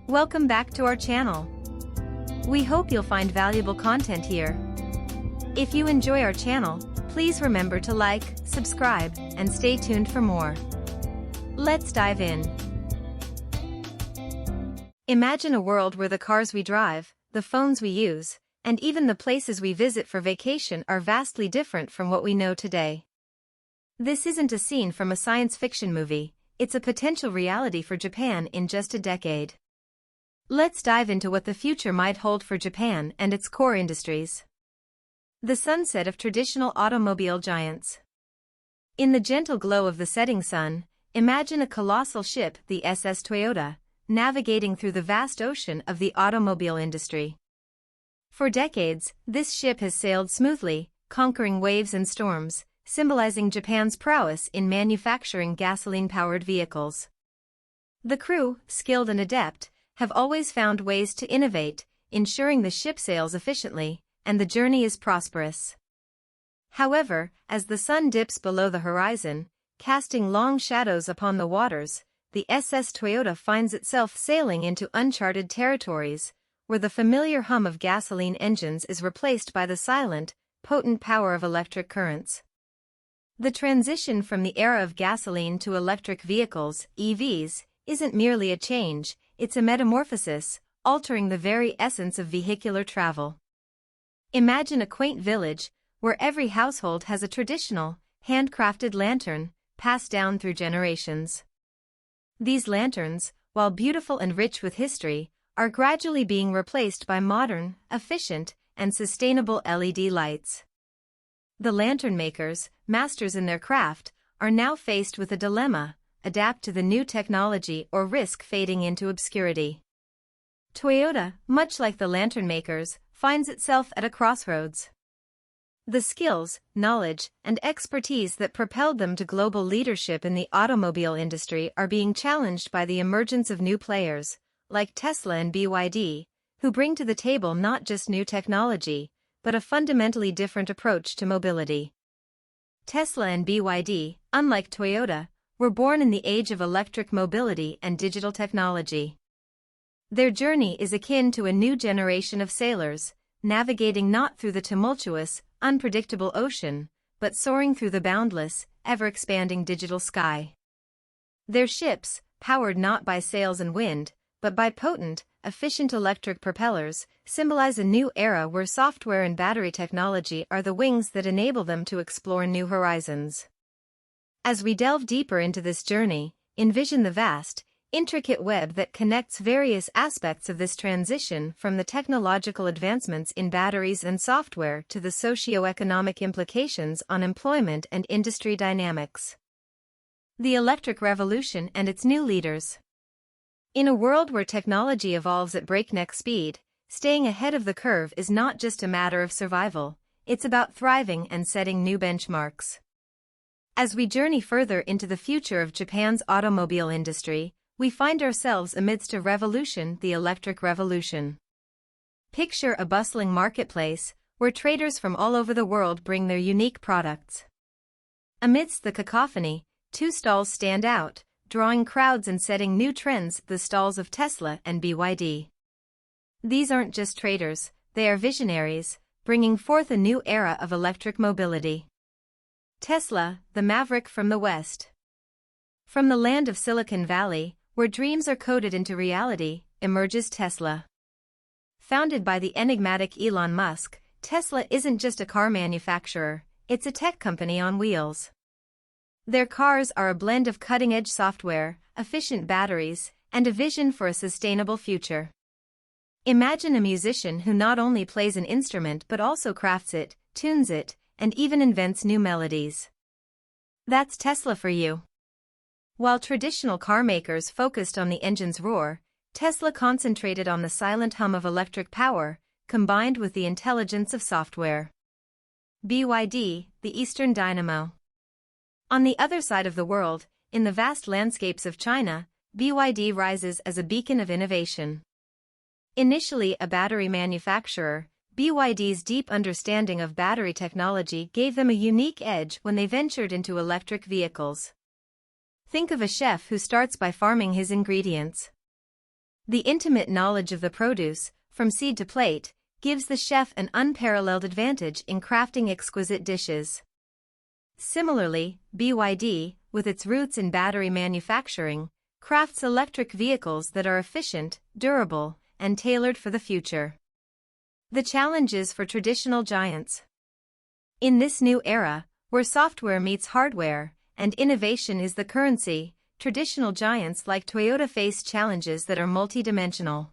Welcome back to our channel. We hope you'll find valuable content here. If you enjoy our channel, please remember to like, subscribe, and stay tuned for more. Let's dive in. Imagine a world where the cars we drive, the phones we use, and even the places we visit for vacation are vastly different from what we know today. This isn't a scene from a science fiction movie, it's a potential reality for Japan in just a decade. Let's dive into what the future might hold for Japan and its core industries. The sunset of traditional automobile giants. In the gentle glow of the setting sun, imagine a colossal ship, the SS Toyota, navigating through the vast ocean of the automobile industry. For decades, this ship has sailed smoothly, conquering waves and storms, symbolizing Japan's prowess in manufacturing gasoline-powered vehicles. The crew, skilled and adept, have always found ways to innovate, ensuring the ship sails efficiently, and the journey is prosperous. However, as the sun dips below the horizon, casting long shadows upon the waters, the SS Toyota finds itself sailing into uncharted territories, where the familiar hum of gasoline engines is replaced by the silent, potent power of electric currents. The transition from the era of gasoline to electric vehicles, EVs, isn't merely a change, it's a metamorphosis, altering the very essence of vehicular travel. Imagine a quaint village, where every household has a traditional, handcrafted lantern, passed down through generations. These lanterns, while beautiful and rich with history, are gradually being replaced by modern, efficient, and sustainable LED lights. The lantern makers, masters in their craft, are now faced with a dilemma: adapt to the new technology or risk fading into obscurity. Toyota, much like the lantern makers, finds itself at a crossroads. The skills, knowledge, and expertise that propelled them to global leadership in the automobile industry are being challenged by the emergence of new players, like Tesla and BYD, who bring to the table not just new technology, but a fundamentally different approach to mobility. Tesla and BYD, unlike Toyota, were born in the age of electric mobility and digital technology. Their journey is akin to a new generation of sailors, navigating not through the tumultuous, unpredictable ocean, but soaring through the boundless, ever-expanding digital sky. Their ships, powered not by sails and wind, but by potent, efficient electric propellers, symbolize a new era where software and battery technology are the wings that enable them to explore new horizons. As we delve deeper into this journey, envision the vast, intricate web that connects various aspects of this transition, from the technological advancements in batteries and software to the socio-economic implications on employment and industry dynamics. The electric revolution and its new leaders. In a world where technology evolves at breakneck speed, staying ahead of the curve is not just a matter of survival, it's about thriving and setting new benchmarks. As we journey further into the future of Japan's automobile industry, we find ourselves amidst a revolution, the electric revolution. Picture a bustling marketplace, where traders from all over the world bring their unique products. Amidst the cacophony, two stalls stand out, drawing crowds and setting new trends: the stalls of Tesla and BYD. These aren't just traders, they are visionaries, bringing forth a new era of electric mobility. Tesla, the maverick from the West. From the land of Silicon Valley, where dreams are coded into reality, emerges Tesla. Founded by the enigmatic Elon Musk, Tesla isn't just a car manufacturer, it's a tech company on wheels. Their cars are a blend of cutting-edge software, efficient batteries, and a vision for a sustainable future. Imagine a musician who not only plays an instrument but also crafts it, tunes it, and even invents new melodies. That's Tesla for you. While traditional car makers focused on the engine's roar, Tesla concentrated on the silent hum of electric power, combined with the intelligence of software. BYD, the Eastern Dynamo. On the other side of the world, in the vast landscapes of China, BYD rises as a beacon of innovation. Initially a battery manufacturer, BYD's deep understanding of battery technology gave them a unique edge when they ventured into electric vehicles. Think of a chef who starts by farming his ingredients. The intimate knowledge of the produce, from seed to plate, gives the chef an unparalleled advantage in crafting exquisite dishes. Similarly, BYD, with its roots in battery manufacturing, crafts electric vehicles that are efficient, durable, and tailored for the future. The challenges for traditional giants. In this new era, where software meets hardware, and innovation is the currency, traditional giants like Toyota face challenges that are multidimensional.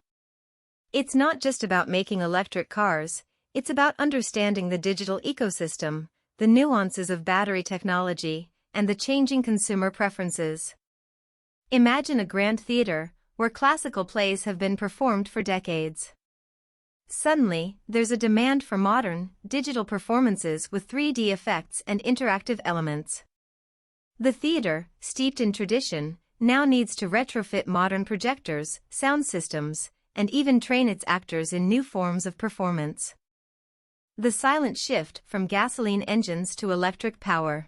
It's not just about making electric cars, it's about understanding the digital ecosystem, the nuances of battery technology, and the changing consumer preferences. Imagine a grand theater, where classical plays have been performed for decades. Suddenly, there's a demand for modern, digital performances with 3D effects and interactive elements. The theater, steeped in tradition, now needs to retrofit modern projectors, sound systems, and even train its actors in new forms of performance. The silent shift from gasoline engines to electric power.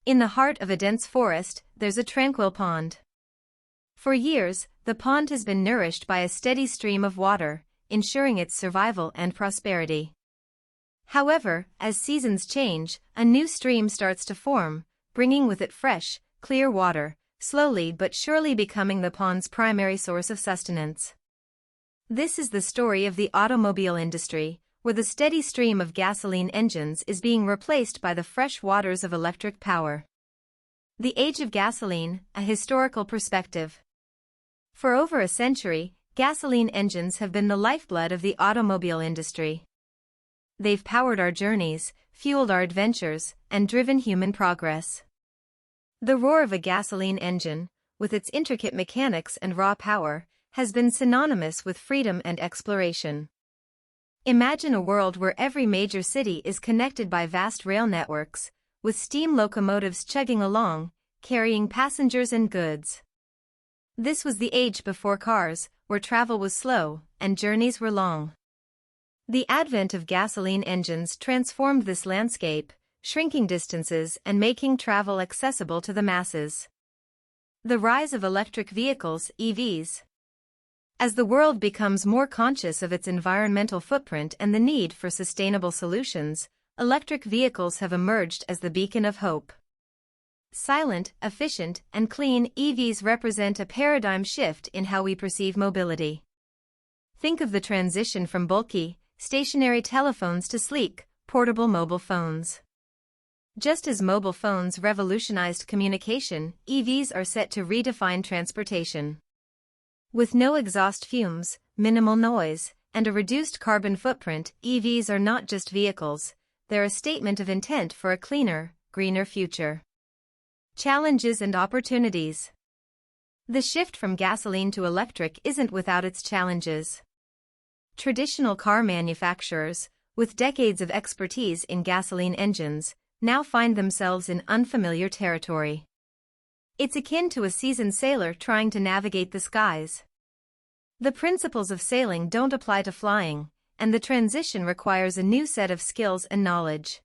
In the heart of a dense forest, there's a tranquil pond. For years, the pond has been nourished by a steady stream of water, ensuring its survival and prosperity. However, as seasons change, a new stream starts to form, bringing with it fresh, clear water, slowly but surely becoming the pond's primary source of sustenance. This is the story of the automobile industry, where the steady stream of gasoline engines is being replaced by the fresh waters of electric power. The age of gasoline, a historical perspective. For over a century, gasoline engines have been the lifeblood of the automobile industry. They've powered our journeys, fueled our adventures, and driven human progress. The roar of a gasoline engine, with its intricate mechanics and raw power, has been synonymous with freedom and exploration. Imagine a world where every major city is connected by vast rail networks, with steam locomotives chugging along, carrying passengers and goods. This was the age before cars, where travel was slow and journeys were long. The advent of gasoline engines transformed this landscape, shrinking distances and making travel accessible to the masses. The rise of electric vehicles, EVs. As the world becomes more conscious of its environmental footprint and the need for sustainable solutions, electric vehicles have emerged as the beacon of hope. Silent, efficient, and clean, EVs represent a paradigm shift in how we perceive mobility. Think of the transition from bulky, stationary telephones to sleek, portable mobile phones. Just as mobile phones revolutionized communication, EVs are set to redefine transportation. With no exhaust fumes, minimal noise, and a reduced carbon footprint, EVs are not just vehicles, they're a statement of intent for a cleaner, greener future. Challenges and opportunities. The shift from gasoline to electric isn't without its challenges. Traditional car manufacturers, with decades of expertise in gasoline engines, now find themselves in unfamiliar territory. It's akin to a seasoned sailor trying to navigate the skies. The principles of sailing don't apply to flying, and the transition requires a new set of skills and knowledge.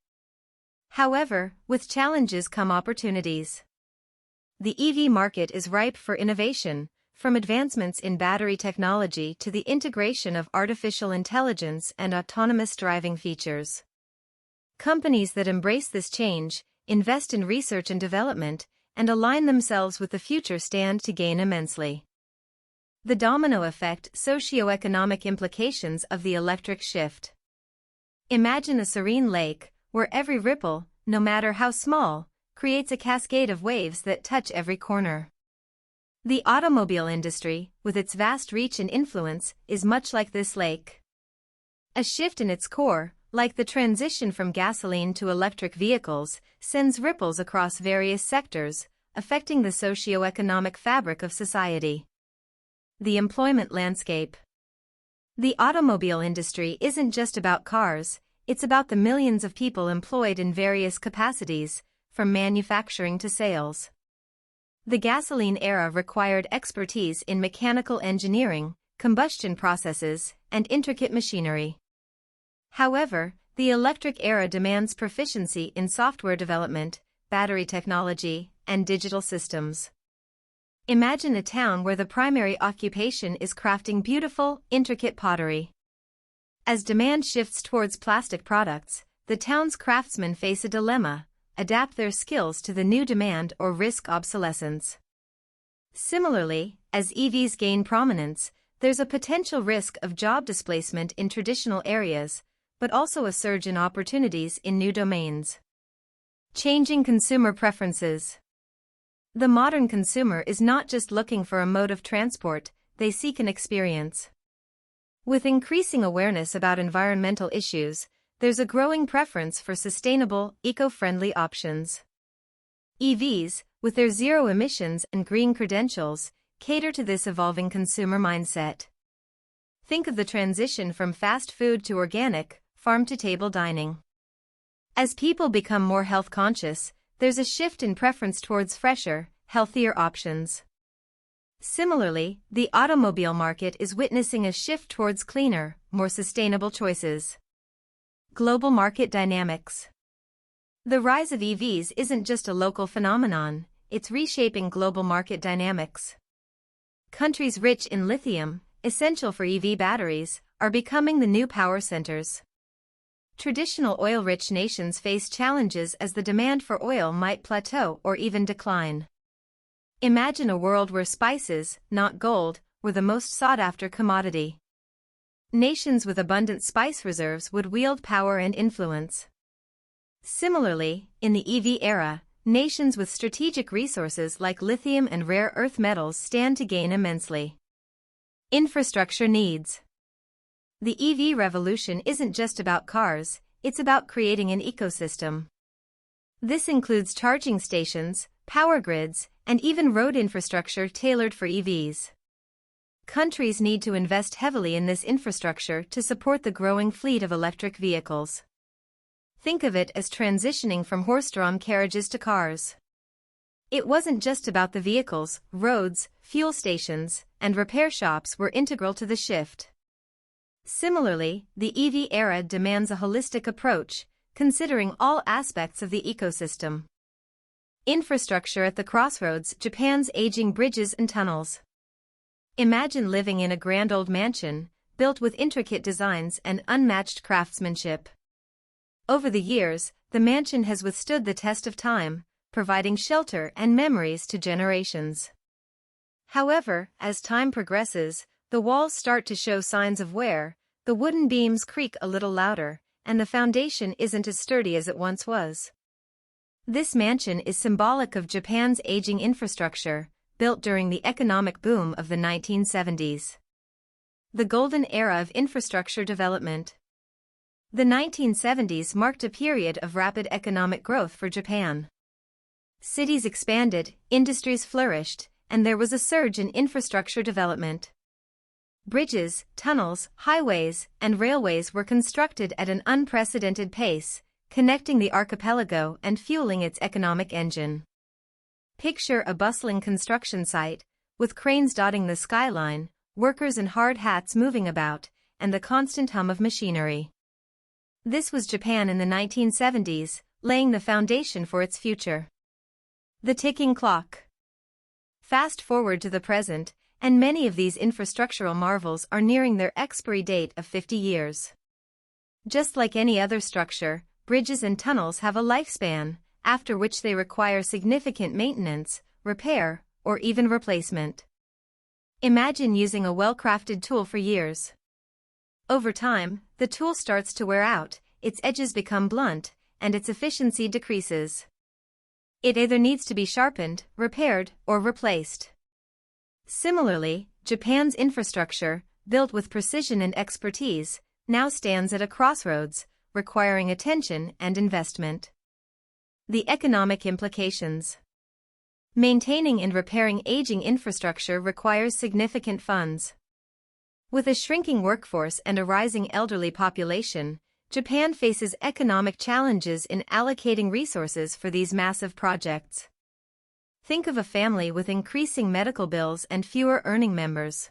However, with challenges come opportunities. The EV market is ripe for innovation, from advancements in battery technology to the integration of artificial intelligence and autonomous driving features. Companies that embrace this change, invest in research and development, and align themselves with the future stand to gain immensely. The domino effect, socio-economic implications of the electric shift. Imagine a serene lake, where every ripple, no matter how small, creates a cascade of waves that touch every corner. The automobile industry, with its vast reach and influence, is much like this lake. A shift in its core, like the transition from gasoline to electric vehicles, sends ripples across various sectors, affecting the socio-economic fabric of society. The employment landscape. The automobile industry isn't just about cars, it's about the millions of people employed in various capacities, from manufacturing to sales. The gasoline era required expertise in mechanical engineering, combustion processes, and intricate machinery. However, the electric era demands proficiency in software development, battery technology, and digital systems. Imagine a town where the primary occupation is crafting beautiful, intricate pottery. As demand shifts towards plastic products, the town's craftsmen face a dilemma: adapt their skills to the new demand or risk obsolescence. Similarly, as EVs gain prominence, there's a potential risk of job displacement in traditional areas, but also a surge in opportunities in new domains. Changing consumer preferences. The modern consumer is not just looking for a mode of transport, they seek an experience. With increasing awareness about environmental issues, there's a growing preference for sustainable, eco-friendly options. EVs, with their zero emissions and green credentials, cater to this evolving consumer mindset. Think of the transition from fast food to organic, farm-to-table dining. As people become more health-conscious, there's a shift in preference towards fresher, healthier options. Similarly, the automobile market is witnessing a shift towards cleaner, more sustainable choices. Global market dynamics. The rise of EVs isn't just a local phenomenon, it's reshaping global market dynamics. Countries rich in lithium, essential for EV batteries, are becoming the new power centers. Traditional oil-rich nations face challenges as the demand for oil might plateau or even decline. Imagine a world where spices, not gold, were the most sought-after commodity. Nations with abundant spice reserves would wield power and influence. Similarly, in the EV era, nations with strategic resources like lithium and rare earth metals stand to gain immensely. Infrastructure needs. The EV revolution isn't just about cars, it's about creating an ecosystem. This includes charging stations, power grids, and even road infrastructure tailored for EVs. Countries need to invest heavily in this infrastructure to support the growing fleet of electric vehicles. Think of it as transitioning from horse-drawn carriages to cars. It wasn't just about the vehicles; roads, fuel stations, and repair shops were integral to the shift. Similarly, the EV era demands a holistic approach, considering all aspects of the ecosystem. Infrastructure at the crossroads: Japan's aging bridges and tunnels. Imagine living in a grand old mansion, built with intricate designs and unmatched craftsmanship. Over the years, the mansion has withstood the test of time, providing shelter and memories to generations. However, as time progresses, the walls start to show signs of wear, the wooden beams creak a little louder, and the foundation isn't as sturdy as it once was. This mansion is symbolic of Japan's aging infrastructure, built during the economic boom of the 1970s. The golden era of infrastructure development. The 1970s marked a period of rapid economic growth for Japan. Cities expanded, industries flourished, and there was a surge in infrastructure development. Bridges, tunnels, highways, and railways were constructed at an unprecedented pace, connecting the archipelago and fueling its economic engine. Picture a bustling construction site, with cranes dotting the skyline, workers in hard hats moving about, and the constant hum of machinery. This was Japan in the 1970s, laying the foundation for its future. The ticking clock. Fast forward to the present, and many of these infrastructural marvels are nearing their expiry date of 50 years. Just like any other structure, bridges and tunnels have a lifespan, after which they require significant maintenance, repair, or even replacement. Imagine using a well-crafted tool for years. Over time, the tool starts to wear out, its edges become blunt, and its efficiency decreases. It either needs to be sharpened, repaired, or replaced. Similarly, Japan's infrastructure, built with precision and expertise, now stands at a crossroads, requiring attention and investment. The economic implications. Maintaining and repairing aging infrastructure requires significant funds. With a shrinking workforce and a rising elderly population, Japan faces economic challenges in allocating resources for these massive projects. Think of a family with increasing medical bills and fewer earning members.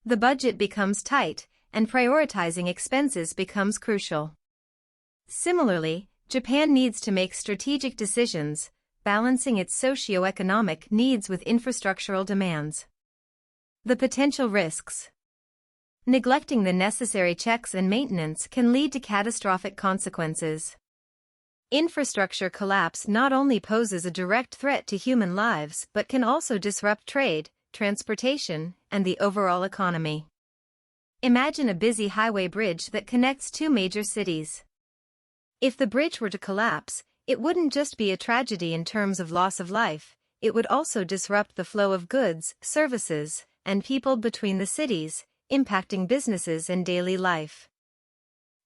The budget becomes tight, and prioritizing expenses becomes crucial. Similarly, Japan needs to make strategic decisions, balancing its socio-economic needs with infrastructural demands. The potential risks. Neglecting the necessary checks and maintenance can lead to catastrophic consequences. Infrastructure collapse not only poses a direct threat to human lives but can also disrupt trade, transportation, and the overall economy. Imagine a busy highway bridge that connects two major cities. If the bridge were to collapse, it wouldn't just be a tragedy in terms of loss of life, it would also disrupt the flow of goods, services, and people between the cities, impacting businesses and daily life.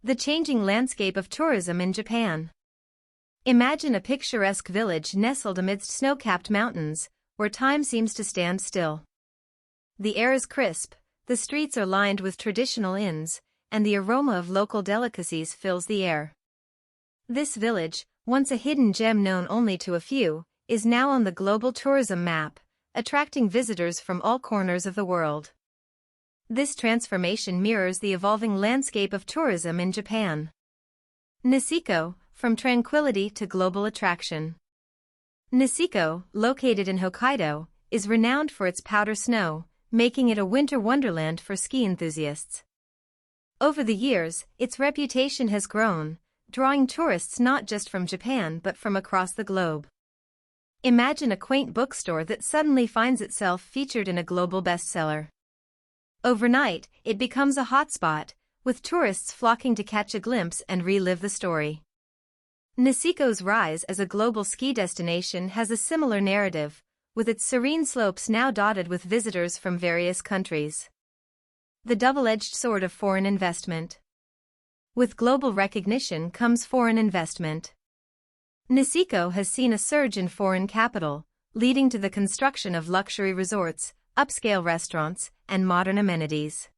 The changing landscape of tourism in Japan. Imagine a picturesque village nestled amidst snow-capped mountains, where time seems to stand still. The air is crisp, the streets are lined with traditional inns, and the aroma of local delicacies fills the air. This village, once a hidden gem known only to a few, is now on the global tourism map, attracting visitors from all corners of the world. This transformation mirrors the evolving landscape of tourism in Japan. Niseko, from tranquility to global attraction. Niseko, located in Hokkaido, is renowned for its powder snow, making it a winter wonderland for ski enthusiasts. Over the years, its reputation has grown, drawing tourists not just from Japan but from across the globe. Imagine a quaint bookstore that suddenly finds itself featured in a global bestseller. Overnight, it becomes a hotspot, with tourists flocking to catch a glimpse and relive the story. Niseko's rise as a global ski destination has a similar narrative, with its serene slopes now dotted with visitors from various countries. The double-edged sword of foreign investment. With global recognition comes foreign investment. Niseko has seen a surge in foreign capital, leading to the construction of luxury resorts, upscale restaurants, and modern amenities.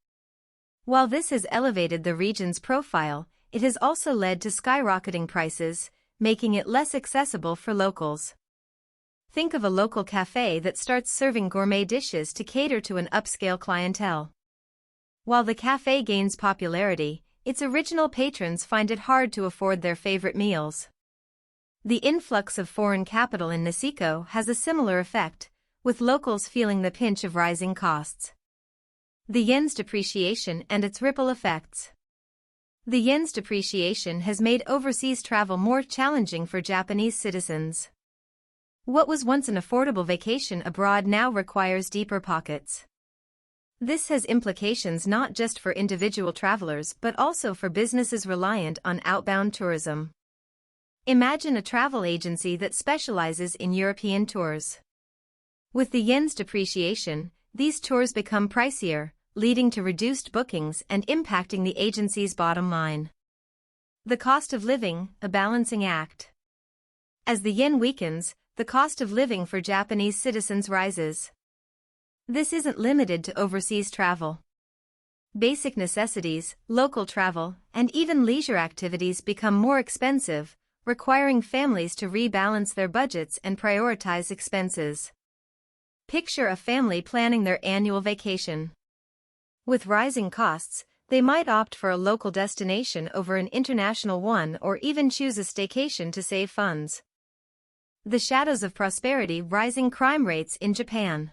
While this has elevated the region's profile, it has also led to skyrocketing prices, making it less accessible for locals. Think of a local cafe that starts serving gourmet dishes to cater to an upscale clientele. While the cafe gains popularity, its original patrons find it hard to afford their favorite meals. The influx of foreign capital in Niseko has a similar effect, with locals feeling the pinch of rising costs. The yen's depreciation and its ripple effects. The yen's depreciation has made overseas travel more challenging for Japanese citizens. What was once an affordable vacation abroad now requires deeper pockets. This has implications not just for individual travelers but also for businesses reliant on outbound tourism. Imagine a travel agency that specializes in European tours. With the yen's depreciation, these tours become pricier, leading to reduced bookings and impacting the agency's bottom line. The cost of living, a balancing act. As the yen weakens, the cost of living for Japanese citizens rises. This isn't limited to overseas travel. Basic necessities, local travel, and even leisure activities become more expensive, requiring families to rebalance their budgets and prioritize expenses. Picture a family planning their annual vacation. With rising costs, they might opt for a local destination over an international one or even choose a staycation to save funds. The shadows of prosperity. Rising crime rates in Japan.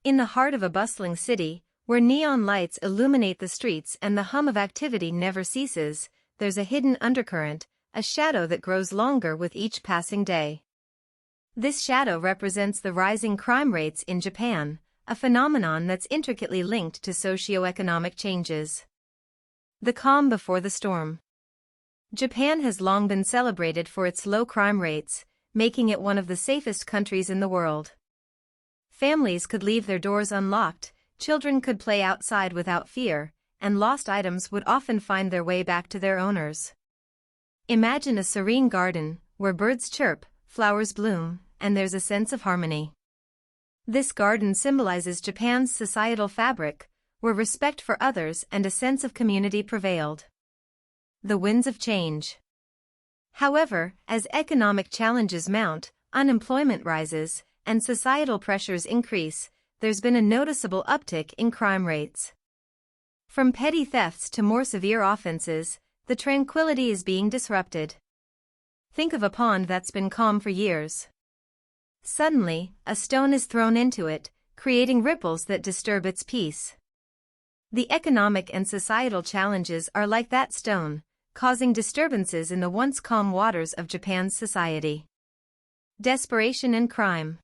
In the heart of a bustling city, where neon lights illuminate the streets and the hum of activity never ceases, there's a hidden undercurrent, a shadow that grows longer with each passing day. This shadow represents the rising crime rates in Japan, a phenomenon that's intricately linked to socio-economic changes. The calm before the storm. Japan has long been celebrated for its low crime rates, making it one of the safest countries in the world. Families could leave their doors unlocked, children could play outside without fear, and lost items would often find their way back to their owners. Imagine a serene garden, where birds chirp, flowers bloom, and there's a sense of harmony. This garden symbolizes Japan's societal fabric, where respect for others and a sense of community prevailed. The winds of change. However, as economic challenges mount, unemployment rises, and societal pressures increase, there's been a noticeable uptick in crime rates. From petty thefts to more severe offenses, the tranquility is being disrupted. Think of a pond that's been calm for years. Suddenly, a stone is thrown into it, creating ripples that disturb its peace. The economic and societal challenges are like that stone, causing disturbances in the once calm waters of Japan's society. Desperation and crime.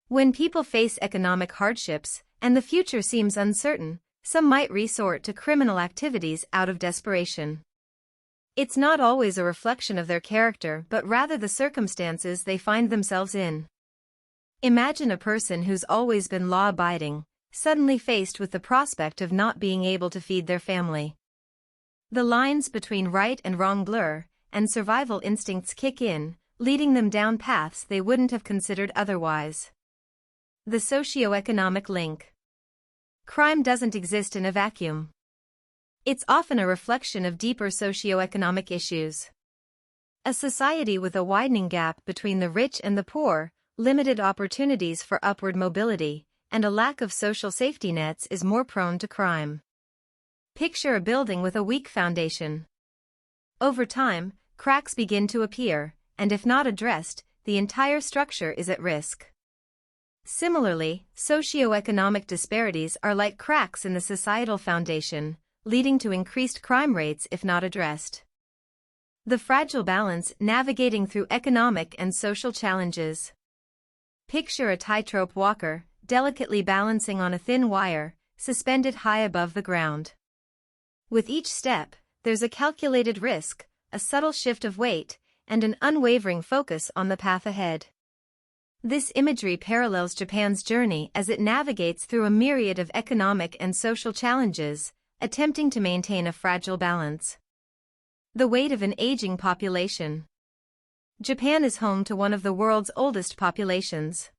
When people face economic hardships, and the future seems uncertain, some might resort to criminal activities out of desperation. It's not always a reflection of their character but rather the circumstances they find themselves in. Imagine a person who's always been law-abiding, suddenly faced with the prospect of not being able to feed their family. The lines between right and wrong blur, and survival instincts kick in, leading them down paths they wouldn't have considered otherwise. The socio-economic link. Crime doesn't exist in a vacuum. It's often a reflection of deeper socio-economic issues. A society with a widening gap between the rich and the poor, limited opportunities for upward mobility, and a lack of social safety nets is more prone to crime. Picture a building with a weak foundation. Over time, cracks begin to appear, and if not addressed, the entire structure is at risk. Similarly, socioeconomic disparities are like cracks in the societal foundation, leading to increased crime rates if not addressed. The fragile balance navigating through economic and social challenges. Picture a tightrope walker, delicately balancing on a thin wire, suspended high above the ground. With each step, there's a calculated risk, a subtle shift of weight, and an unwavering focus on the path ahead. This imagery parallels Japan's journey as it navigates through a myriad of economic and social challenges, attempting to maintain a fragile balance. The weight of an aging population. Japan is home to one of the world's oldest populations.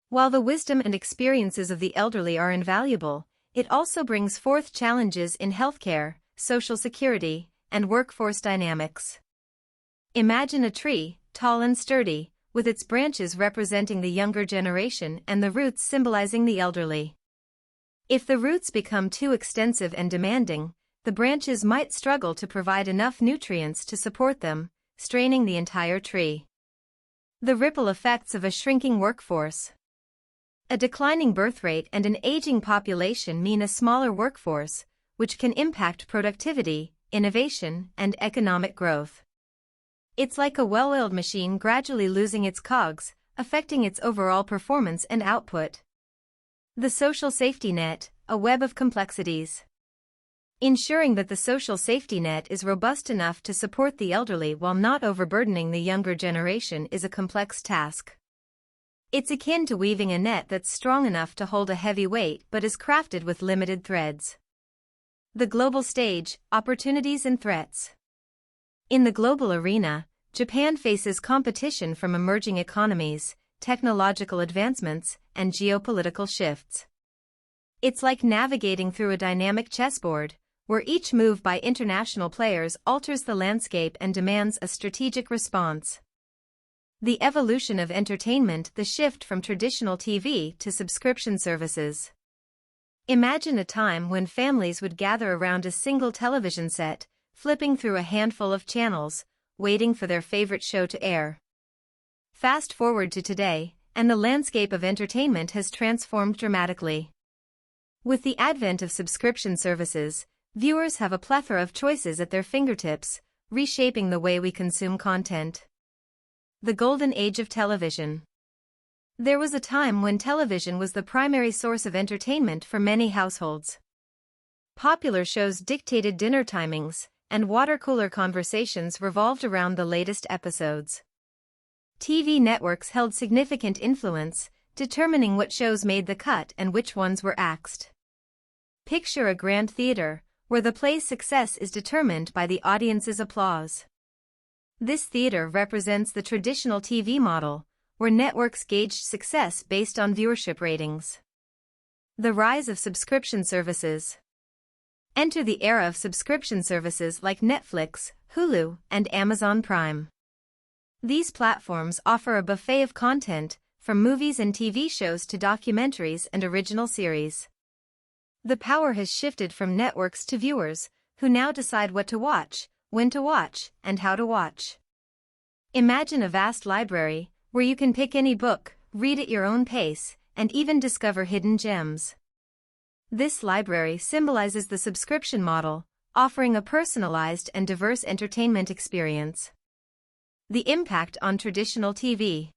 While the wisdom and experiences of the elderly are invaluable, it also brings forth challenges in healthcare, social security, and workforce dynamics. Imagine a tree, tall and sturdy, with its branches representing the younger generation and the roots symbolizing the elderly. If the roots become too extensive and demanding, the branches might struggle to provide enough nutrients to support them, straining the entire tree. The ripple effects of a shrinking workforce. A declining birth rate and an aging population mean a smaller workforce, which can impact productivity, innovation, and economic growth. It's like a well-oiled machine gradually losing its cogs, affecting its overall performance and output. The social safety net, a web of complexities. Ensuring that the social safety net is robust enough to support the elderly while not overburdening the younger generation is a complex task. It's akin to weaving a net that's strong enough to hold a heavy weight but is crafted with limited threads. The global stage, opportunities and threats. In the global arena, Japan faces competition from emerging economies, technological advancements, and geopolitical shifts. It's like navigating through a dynamic chessboard, where each move by international players alters the landscape and demands a strategic response. The evolution of entertainment, the shift from traditional TV to subscription services. Imagine a time when families would gather around a single television set, flipping through a handful of channels, waiting for their favorite show to air. Fast forward to today, and the landscape of entertainment has transformed dramatically. With the advent of subscription services, viewers have a plethora of choices at their fingertips, reshaping the way we consume content. The golden age of television. There was a time when television was the primary source of entertainment for many households. Popular shows dictated dinner timings, and water cooler conversations revolved around the latest episodes. TV networks held significant influence, determining what shows made the cut and which ones were axed. Picture a grand theater, where the play's success is determined by the audience's applause. This theater represents the traditional TV model, where networks gauged success based on viewership ratings. The rise of subscription services. Enter the era of subscription services like Netflix, Hulu, and Amazon Prime. These platforms offer a buffet of content, from movies and TV shows to documentaries and original series. The power has shifted from networks to viewers, who now decide what to watch, when to watch, and how to watch. Imagine a vast library, where you can pick any book, read at your own pace, and even discover hidden gems. This library symbolizes the subscription model, offering a personalized and diverse entertainment experience. The impact on traditional TV.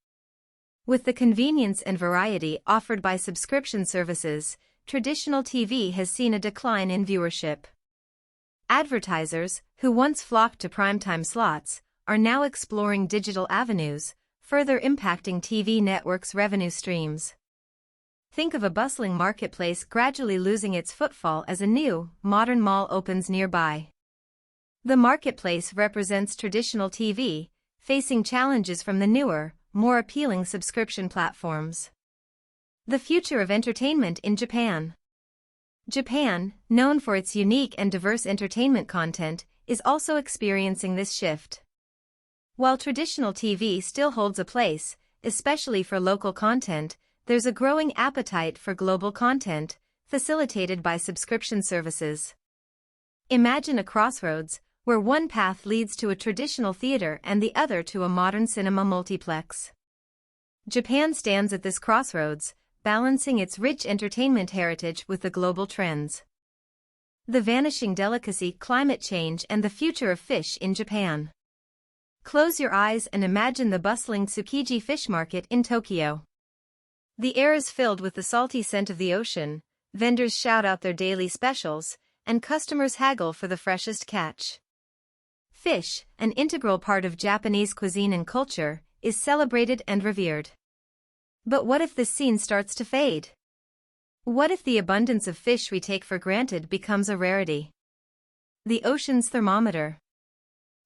With the convenience and variety offered by subscription services, traditional TV has seen a decline in viewership. Advertisers, who once flocked to primetime slots, are now exploring digital avenues, further impacting TV networks' revenue streams. Think of a bustling marketplace gradually losing its footfall as a new, modern mall opens nearby. The marketplace represents traditional TV, facing challenges from the newer, more appealing subscription platforms. The future of entertainment in Japan. Japan, known for its unique and diverse entertainment content, is also experiencing this shift. While traditional TV still holds a place, especially for local content, there's a growing appetite for global content, facilitated by subscription services. Imagine a crossroads, where one path leads to a traditional theater and the other to a modern cinema multiplex. Japan stands at this crossroads, balancing its rich entertainment heritage with the global trends. The vanishing delicacy, climate change, and the future of fish in Japan. Close your eyes and imagine the bustling Tsukiji fish market in Tokyo. The air is filled with the salty scent of the ocean, vendors shout out their daily specials, and customers haggle for the freshest catch. Fish, an integral part of Japanese cuisine and culture, is celebrated and revered. But what if this scene starts to fade? What if the abundance of fish we take for granted becomes a rarity? The ocean's thermometer.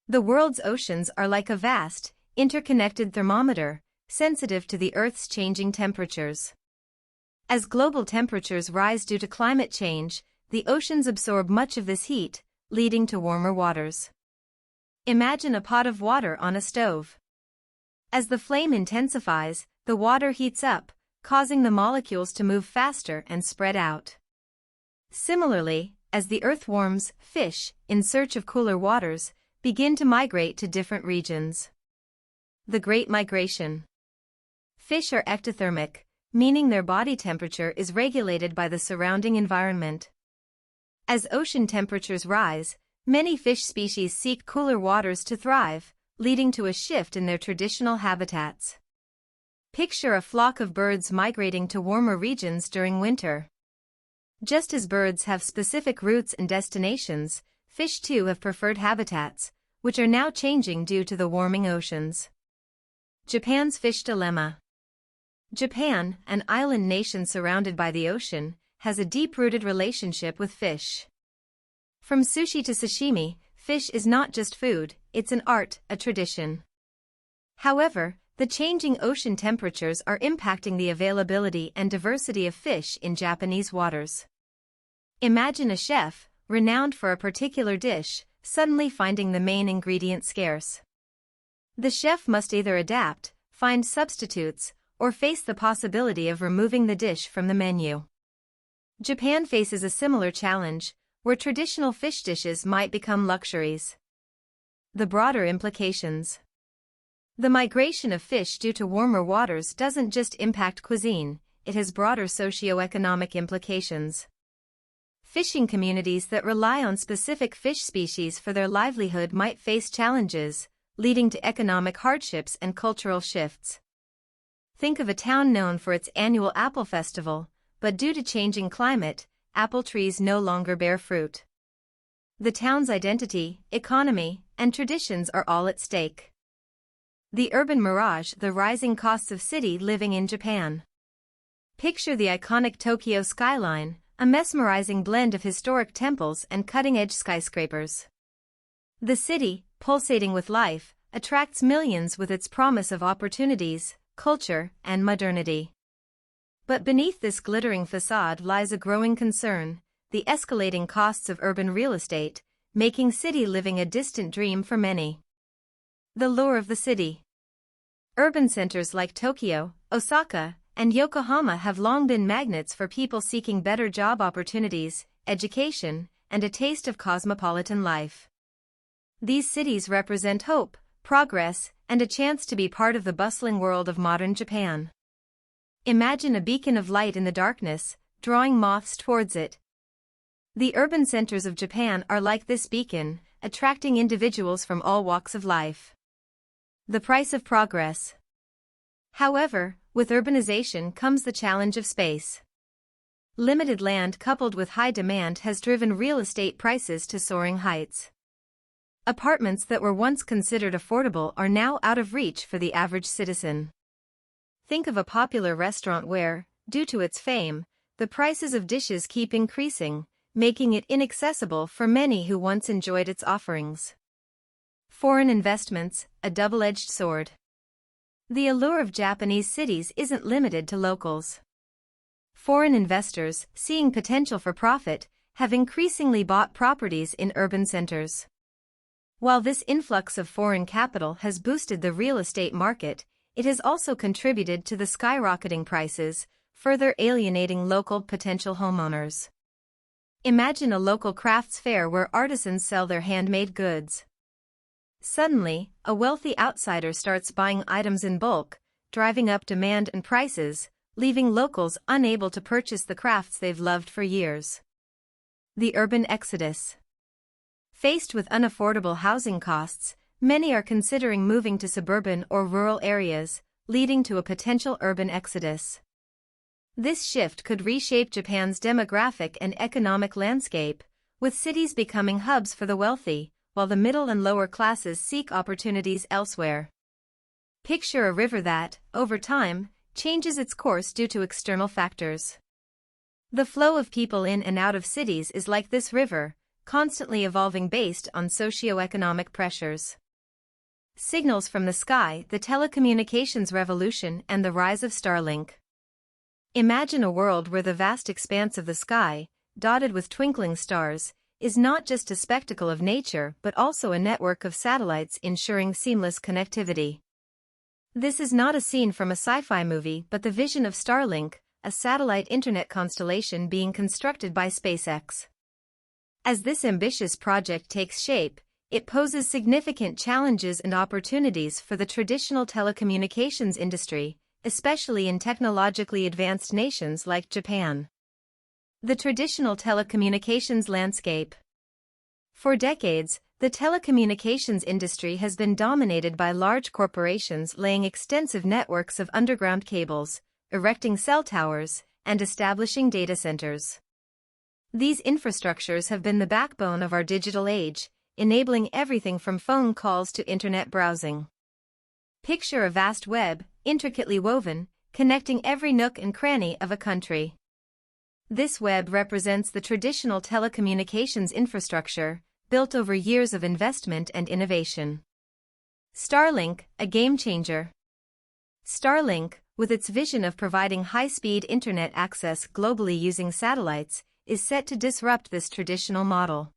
The world's oceans are like a vast, interconnected thermometer, sensitive to the Earth's changing temperatures. As global temperatures rise due to climate change, the oceans absorb much of this heat, leading to warmer waters. Imagine a pot of water on a stove. As the flame intensifies, the water heats up, causing the molecules to move faster and spread out. Similarly, as the Earth warms, fish, in search of cooler waters, begin to migrate to different regions. The Great Migration. Fish are ectothermic, meaning their body temperature is regulated by the surrounding environment. As ocean temperatures rise, many fish species seek cooler waters to thrive, leading to a shift in their traditional habitats. Picture a flock of birds migrating to warmer regions during winter. Just as birds have specific routes and destinations, fish too have preferred habitats, which are now changing due to the warming oceans. Japan's fish dilemma. Japan, an island nation surrounded by the ocean, has a deep-rooted relationship with fish. From sushi to sashimi, fish is not just food, it's an art, a tradition. However, the changing ocean temperatures are impacting the availability and diversity of fish in Japanese waters. Imagine a chef, renowned for a particular dish, suddenly finding the main ingredient scarce. The chef must either adapt, find substitutes, or face the possibility of removing the dish from the menu. Japan faces a similar challenge, where traditional fish dishes might become luxuries. The broader implications. The migration of fish due to warmer waters doesn't just impact cuisine, it has broader socio-economic implications. Fishing communities that rely on specific fish species for their livelihood might face challenges, leading to economic hardships and cultural shifts. Think of a town known for its annual apple festival, but due to changing climate, apple trees no longer bear fruit. The town's identity, economy, and traditions are all at stake. The urban mirage, the rising costs of city living in Japan. Picture the iconic Tokyo skyline, a mesmerizing blend of historic temples and cutting-edge skyscrapers. The city, pulsating with life, attracts millions with its promise of opportunities, culture, and modernity. But beneath this glittering facade lies a growing concern, the escalating costs of urban real estate, making city living a distant dream for many. The lure of the city. Urban centers like Tokyo, Osaka, and Yokohama have long been magnets for people seeking better job opportunities, education, and a taste of cosmopolitan life. These cities represent hope, progress, and a chance to be part of the bustling world of modern Japan. Imagine a beacon of light in the darkness, drawing moths towards it. The urban centers of Japan are like this beacon, attracting individuals from all walks of life. The price of progress. However, with urbanization comes the challenge of space. Limited land coupled with high demand has driven real estate prices to soaring heights. Apartments that were once considered affordable are now out of reach for the average citizen. Think of a popular restaurant where, due to its fame, the prices of dishes keep increasing, making it inaccessible for many who once enjoyed its offerings. Foreign investments, a double-edged sword. The allure of Japanese cities isn't limited to locals. Foreign investors, seeing potential for profit, have increasingly bought properties in urban centers. While this influx of foreign capital has boosted the real estate market, it has also contributed to the skyrocketing prices, further alienating local potential homeowners. Imagine a local crafts fair where artisans sell their handmade goods. Suddenly, a wealthy outsider starts buying items in bulk, driving up demand and prices, leaving locals unable to purchase the crafts they've loved for years. The urban exodus. Faced with unaffordable housing costs, many are considering moving to suburban or rural areas, leading to a potential urban exodus. This shift could reshape Japan's demographic and economic landscape, with cities becoming hubs for the wealthy, while the middle and lower classes seek opportunities elsewhere. Picture a river that, over time, changes its course due to external factors. The flow of people in and out of cities is like this river, constantly evolving based on socio-economic pressures. Signals from the sky, the telecommunications revolution and the rise of Starlink. Imagine a world where the vast expanse of the sky, dotted with twinkling stars, is not just a spectacle of nature but also a network of satellites ensuring seamless connectivity. This is not a scene from a sci-fi movie but the vision of Starlink, a satellite internet constellation being constructed by SpaceX. As this ambitious project takes shape, it poses significant challenges and opportunities for the traditional telecommunications industry, especially in technologically advanced nations like Japan. The traditional telecommunications landscape. For decades, the telecommunications industry has been dominated by large corporations laying extensive networks of underground cables, erecting cell towers, and establishing data centers. These infrastructures have been the backbone of our digital age, enabling everything from phone calls to internet browsing. Picture a vast web, intricately woven, connecting every nook and cranny of a country. This web represents the traditional telecommunications infrastructure, built over years of investment and innovation. Starlink, a game changer. Starlink, with its vision of providing high-speed internet access globally using satellites, is set to disrupt this traditional model.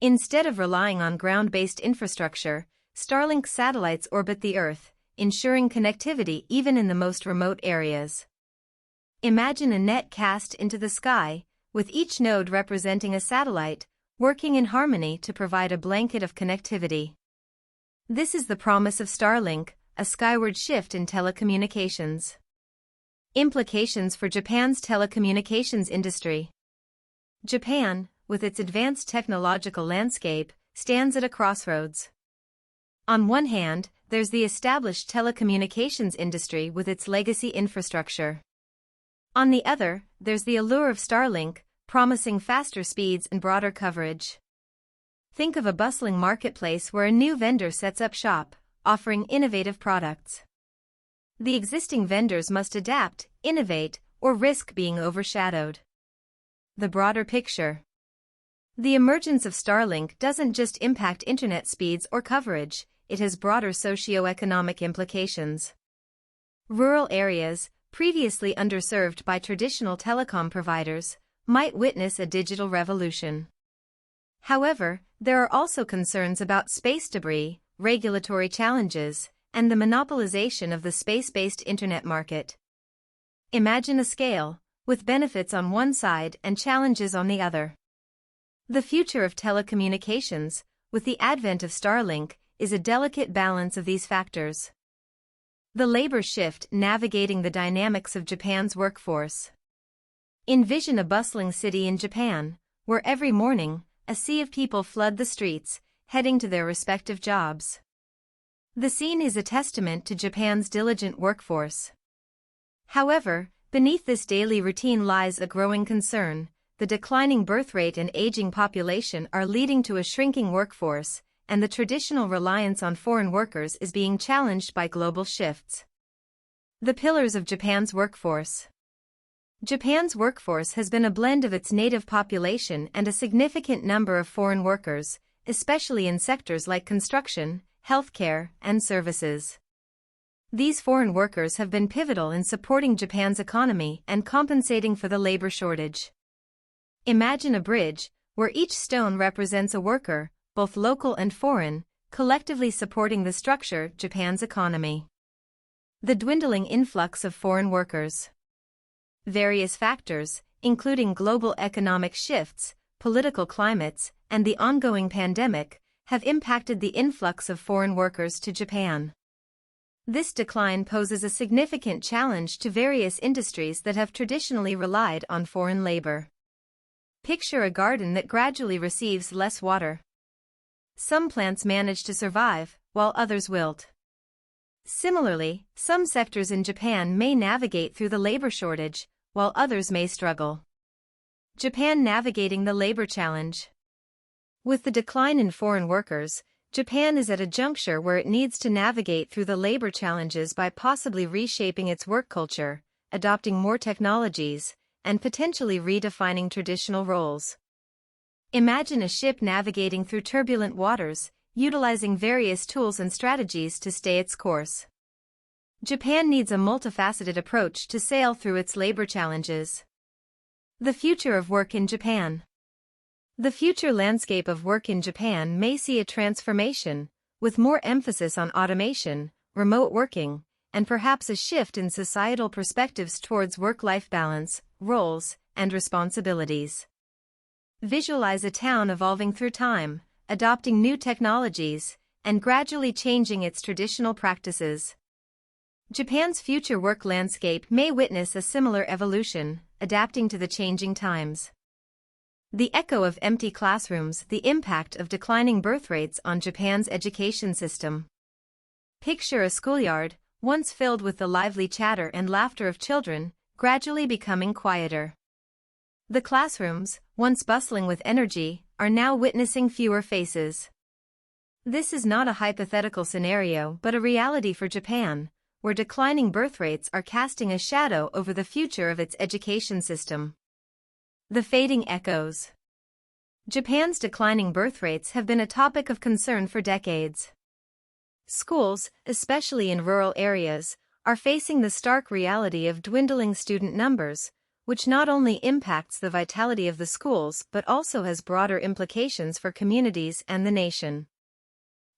Instead of relying on ground-based infrastructure, Starlink satellites orbit the Earth, ensuring connectivity even in the most remote areas. Imagine a net cast into the sky, with each node representing a satellite, working in harmony to provide a blanket of connectivity. This is the promise of Starlink, a skyward shift in telecommunications. Implications for Japan's telecommunications industry. Japan, with its advanced technological landscape, stands at a crossroads. On one hand, there's the established telecommunications industry with its legacy infrastructure. On the other, there's the allure of Starlink, promising faster speeds and broader coverage. Think of a bustling marketplace where a new vendor sets up shop, offering innovative products. The existing vendors must adapt, innovate, or risk being overshadowed. The broader picture. The emergence of Starlink doesn't just impact internet speeds or coverage, it has broader socio-economic implications. Rural areas, previously underserved by traditional telecom providers, might witness a digital revolution. However, there are also concerns about space debris, regulatory challenges, and the monopolization of the space-based internet market. Imagine a scale, with benefits on one side and challenges on the other. The future of telecommunications, with the advent of Starlink, is a delicate balance of these factors. The labor shift navigating the dynamics of Japan's workforce. Envision a bustling city in Japan, where every morning, a sea of people flood the streets, heading to their respective jobs. The scene is a testament to Japan's diligent workforce. However, beneath this daily routine lies a growing concern. The declining birth rate and aging population are leading to a shrinking workforce, and the traditional reliance on foreign workers is being challenged by global shifts. The pillars of Japan's workforce. Japan's workforce has been a blend of its native population and a significant number of foreign workers, especially in sectors like construction, healthcare, and services. These foreign workers have been pivotal in supporting Japan's economy and compensating for the labor shortage. Imagine a bridge, where each stone represents a worker, both local and foreign, collectively supporting the structure of Japan's economy. The dwindling influx of foreign workers. Various factors, including global economic shifts, political climates, and the ongoing pandemic, have impacted the influx of foreign workers to Japan. This decline poses a significant challenge to various industries that have traditionally relied on foreign labor. Picture a garden that gradually receives less water. Some plants manage to survive, while others wilt. Similarly, some sectors in Japan may navigate through the labor shortage, while others may struggle. Japan navigating the labor challenge. With the decline in foreign workers, Japan is at a juncture where it needs to navigate through the labor challenges by possibly reshaping its work culture, adopting more technologies, and potentially redefining traditional roles. Imagine a ship navigating through turbulent waters, utilizing various tools and strategies to stay its course. Japan needs a multifaceted approach to sail through its labor challenges. The future of work in Japan. The future landscape of work in Japan may see a transformation, with more emphasis on automation, remote working, and perhaps a shift in societal perspectives towards work-life balance, roles, and responsibilities. Visualize a town evolving through time, adopting new technologies, and gradually changing its traditional practices. Japan's future work landscape may witness a similar evolution, adapting to the changing times. The echo of empty classrooms, the impact of declining birth rates on Japan's education system. Picture a schoolyard, once filled with the lively chatter and laughter of children, gradually becoming quieter. The classrooms, once bustling with energy, are now witnessing fewer faces. This is not a hypothetical scenario but a reality for Japan, where declining birth rates are casting a shadow over the future of its education system. The fading echoes. Japan's declining birth rates have been a topic of concern for decades. Schools, especially in rural areas, are facing the stark reality of dwindling student numbers, which not only impacts the vitality of the schools but also has broader implications for communities and the nation.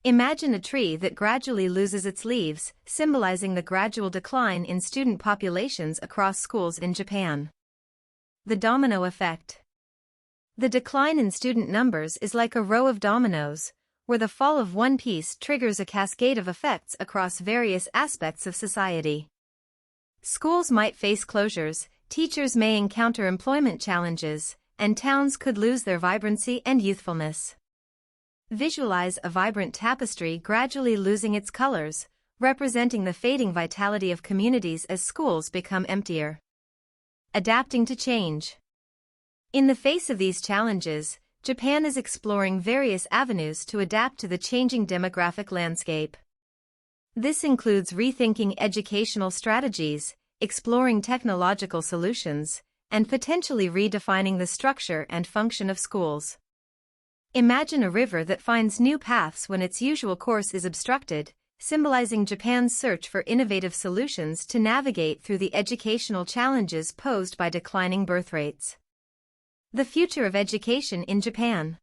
Imagine a tree that gradually loses its leaves, symbolizing the gradual decline in student populations across schools in Japan. The domino effect. The decline in student numbers is like a row of dominoes, where the fall of one piece triggers a cascade of effects across various aspects of society. Schools might face closures, teachers may encounter employment challenges, and towns could lose their vibrancy and youthfulness. Visualize a vibrant tapestry gradually losing its colors, representing the fading vitality of communities as schools become emptier. Adapting to change. In the face of these challenges, Japan is exploring various avenues to adapt to the changing demographic landscape. This includes rethinking educational strategies, exploring technological solutions, and potentially redefining the structure and function of schools. Imagine a river that finds new paths when its usual course is obstructed, symbolizing Japan's search for innovative solutions to navigate through the educational challenges posed by declining birth rates. The future of education in Japan.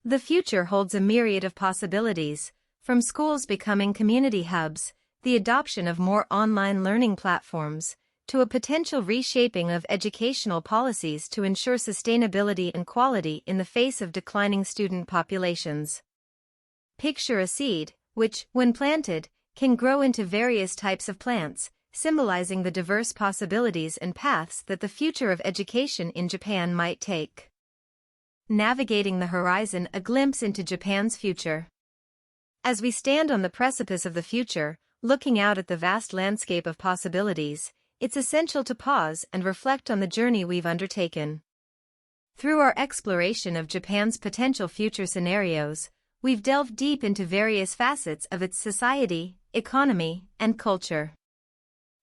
The future holds a myriad of possibilities, from schools becoming community hubs, the adoption of more online learning platforms, to a potential reshaping of educational policies to ensure sustainability and quality in the face of declining student populations. Picture a seed, which, when planted, can grow into various types of plants, symbolizing the diverse possibilities and paths that the future of education in Japan might take. Navigating the horizon, a glimpse into Japan's future. As we stand on the precipice of the future, looking out at the vast landscape of possibilities, it's essential to pause and reflect on the journey we've undertaken. Through our exploration of Japan's potential future scenarios, we've delved deep into various facets of its society, economy, and culture.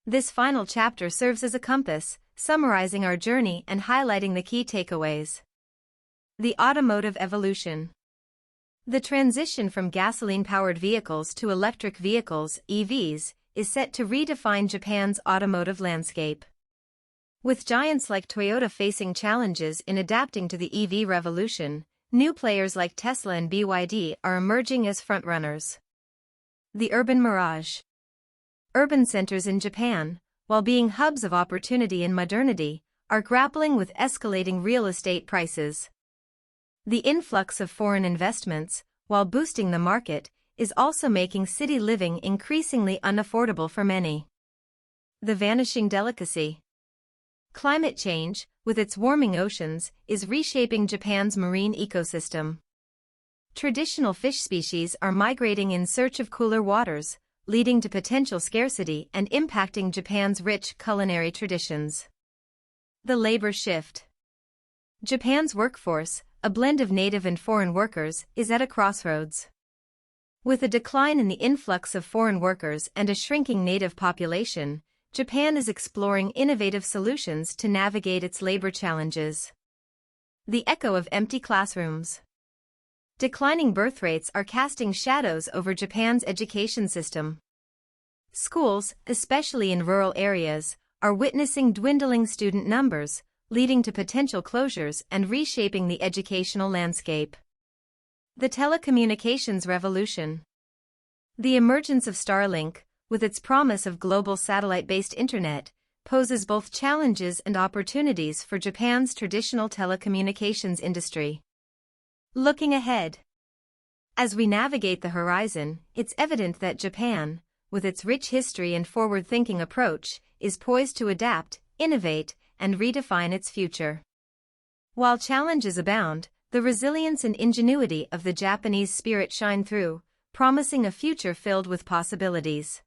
This final chapter serves as a compass, summarizing our journey and highlighting the key takeaways. The automotive evolution. The transition from gasoline-powered vehicles to electric vehicles, EVs, is set to redefine Japan's automotive landscape. With giants like Toyota facing challenges in adapting to the EV revolution, new players like Tesla and BYD are emerging as frontrunners. The urban mirage. Urban centers in Japan, while being hubs of opportunity and modernity, are grappling with escalating real estate prices. The influx of foreign investments, while boosting the market, is also making city living increasingly unaffordable for many. The vanishing delicacy. Climate change, with its warming oceans, is reshaping Japan's marine ecosystem. Traditional fish species are migrating in search of cooler waters, leading to potential scarcity and impacting Japan's rich culinary traditions. The labor shift. Japan's workforce, a blend of native and foreign workers, is at a crossroads. With a decline in the influx of foreign workers and a shrinking native population, Japan is exploring innovative solutions to navigate its labor challenges. The echo of empty classrooms. Declining birth rates are casting shadows over Japan's education system. Schools, especially in rural areas, are witnessing dwindling student numbers, leading to potential closures and reshaping the educational landscape. The telecommunications revolution. The emergence of Starlink, with its promise of global satellite-based internet, poses both challenges and opportunities for Japan's traditional telecommunications industry. Looking ahead. As we navigate the horizon, it's evident that Japan, with its rich history and forward-thinking approach, is poised to adapt, innovate, and redefine its future. While challenges abound, the resilience and ingenuity of the Japanese spirit shine through, promising a future filled with possibilities.